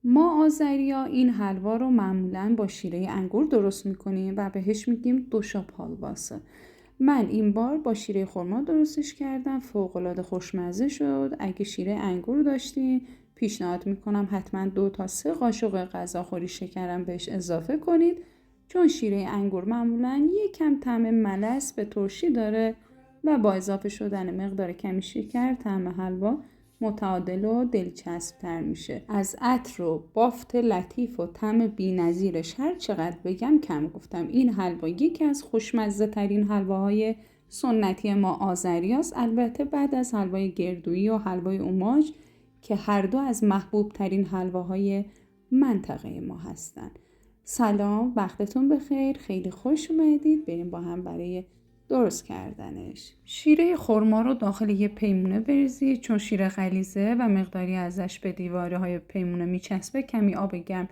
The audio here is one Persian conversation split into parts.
ما آذریا این حلوا رو معمولاً با شیره انگور درست میکنیم و بهش میگیم دوشاب حلواسه. من این بار با شیره خرما درستش کردم، فوق‌العاده خوشمزه شد. اگه شیره انگور داشتین پیشنهاد میکنم حتما 2 تا 3 قاشق غذاخوری شکرم بهش اضافه کنید، چون شیره انگور معمولاً یکم طعم ملس به ترشی داره و با اضافه شدن مقدار کمی شکر طعم حلوا متعادل و دلچسب تر میشه. از عطر و بافت لطیف و طعم بی‌نظیرش هر چقدر بگم کم گفتم. این حلوا یکی از خوشمزه ترین حلواهای سنتی ما آذریاست، البته بعد از حلوای گردویی و حلوای اوماج که هر دو از محبوب ترین حلواهای منطقه ما هستن. سلام، وقتتون بخیر، خیلی خوش اومدید. بریم با هم برای درست کردنش. شیره خرما رو داخل یه پیمونه بریزید، چون شیره غلیظه و مقداری ازش به دیواره های پیمونه میچسبه. کمی آب گرم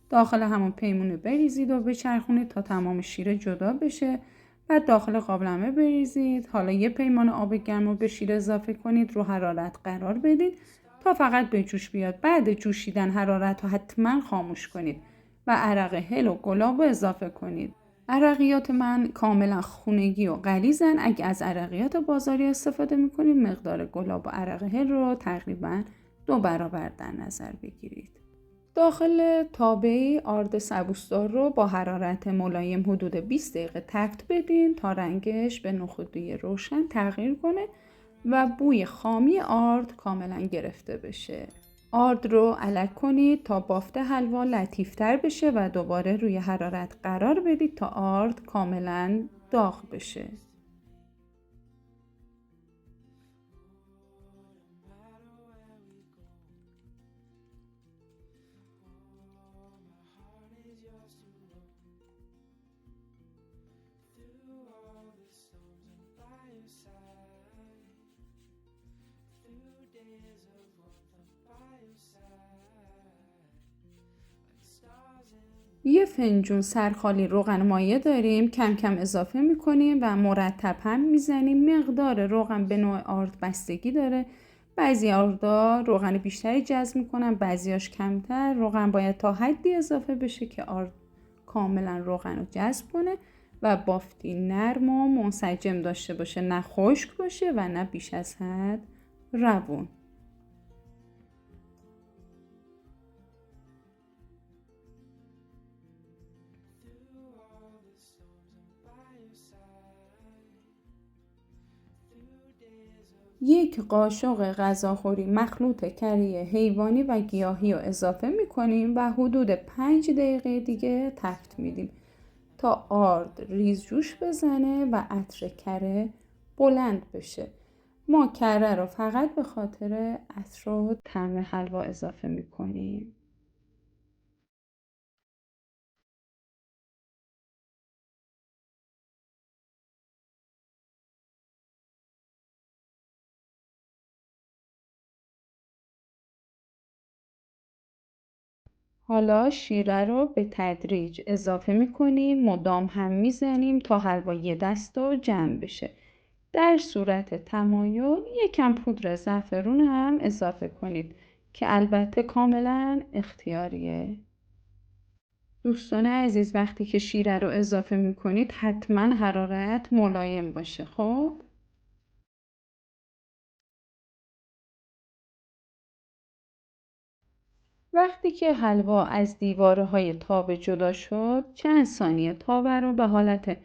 داخل همون پیمونه بریزید و بچرخونید تا تمام شیره جدا بشه. بعد داخل قابلمه بریزید. حالا یه پیمان آب گرم رو به شیره اضافه کنید، رو حرارت قرار بدید تا فقط به جوش بیاد. بعد جوشیدن حرارت رو حتما خاموش کنید و عرق هل و گلاب رو اضافه کنید. عرقیات من کاملا خونگی و غلیظن. اگه از عرقیات بازاری استفاده میکنید مقدار گلاب و عرق هل رو تقریبا 2 برابر در نظر بگیرید. داخل تابه آرد سبوسدار رو با حرارت ملایم حدود 20 دقیقه تفت بدین تا رنگش به نخودی روشن تغییر کنه و بوی خامی آرد کاملا گرفته بشه. آرد رو الک کنید تا بافت حلوا لطیفتر بشه و دوباره روی حرارت قرار بدید تا آرد کاملا داغ بشه. یه فنجون سرخالی روغن مایه داریم، کم کم اضافه میکنیم و مرتب هم میزنیم. مقدار روغن به نوع آرد بستگی داره، بعضی آردا روغن بیشتری جذب میکنن، بعضیاش کمتر. روغن باید تا حدی اضافه بشه که آرد کاملا روغن رو جذب کنه و بافتی نرم و منسجم داشته باشه، نه خشک باشه و نه بیش از حد روون. یک قاشق غذاخوری مخلوط کره حیوانی و گیاهی رو اضافه میکنیم و حدود 5 دقیقه دیگه تفت میدیم تا آرد ریز جوش بزنه و عطر کره بلند بشه. ما کره رو فقط به خاطر عطر و طعم حلوا اضافه میکنیم. حالا شیره رو به تدریج اضافه میکنیم، مدام هم میزنیم تا حلوا یه دست جمع بشه. در صورت تمایل یکم پودر زعفرون هم اضافه کنید که البته کاملا اختیاریه. دوستان عزیز، وقتی که شیره رو اضافه میکنید حتما حرارت ملایم باشه. خب وقتی که حلوا از دیواره های تابه جدا شد چند ثانیه تابه رو به حالت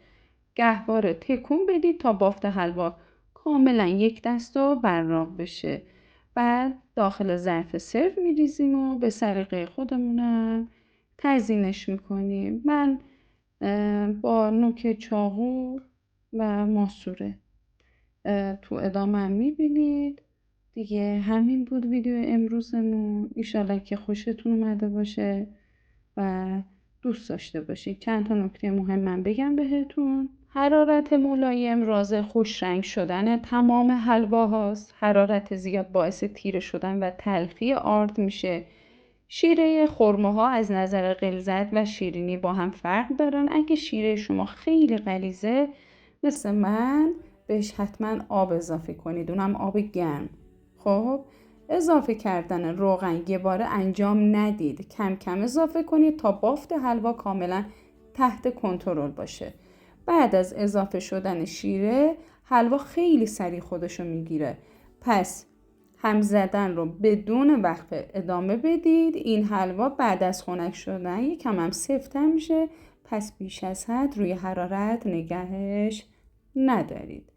گهواره تکون بدید تا بافت حلوا کاملا یک دست و براق بشه. بعد داخل ظرف سرو میریزیم و به سلیقه خودمونم تزیینش میکنیم. من با نوک چاقو و ماسوره تو ادامه هم میبینید. دیگه همین بود ویدیو امروزمون. ایشالله که خوشتون اومده باشه و دوست داشته باشید. چند تا نکته مهم من بگم بهتون. حرارت ملایم راز خوش رنگ شدن تمام حلوا هاست. حرارت زیاد باعث تیره شدن و تلخی آرد میشه. شیره خرماها از نظر غلظت و شیرینی با هم فرق دارن. اگه شیره شما خیلی غلیظه مثل من بهش حتما آب اضافه کنید، اونم آب گرم. خب اضافه کردن روغن یه باره انجام ندید. کم کم اضافه کنید تا بافت حلوا کاملا تحت کنترل باشه. بعد از اضافه شدن شیره حلوا خیلی سریع خودشو میگیره. پس هم زدن رو بدون وقفه ادامه بدید. این حلوا بعد از خنک شدن یکم هم سفت‌تر میشه، پس بیش از حد روی حرارت نگهش ندارید.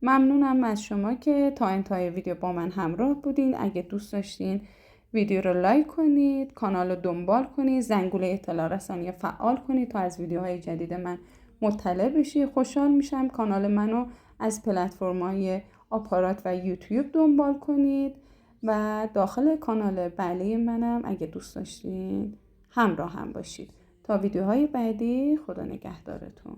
ممنونم از شما که تا انتهای ویدیو با من همراه بودین. اگه دوست داشتین ویدیو رو لایک کنید، کانال رو دنبال کنید، زنگوله اطلاع رسانی فعال کنید تا از ویدیوهای جدید من مطلع بشید. خوشحال میشم کانال منو از پلتفرم‌های آپارات و یوتیوب دنبال کنید و داخل کانال بله منم اگه دوست داشتین همراه هم باشید. تا ویدیوهای بعدی، خدا نگهدارتون.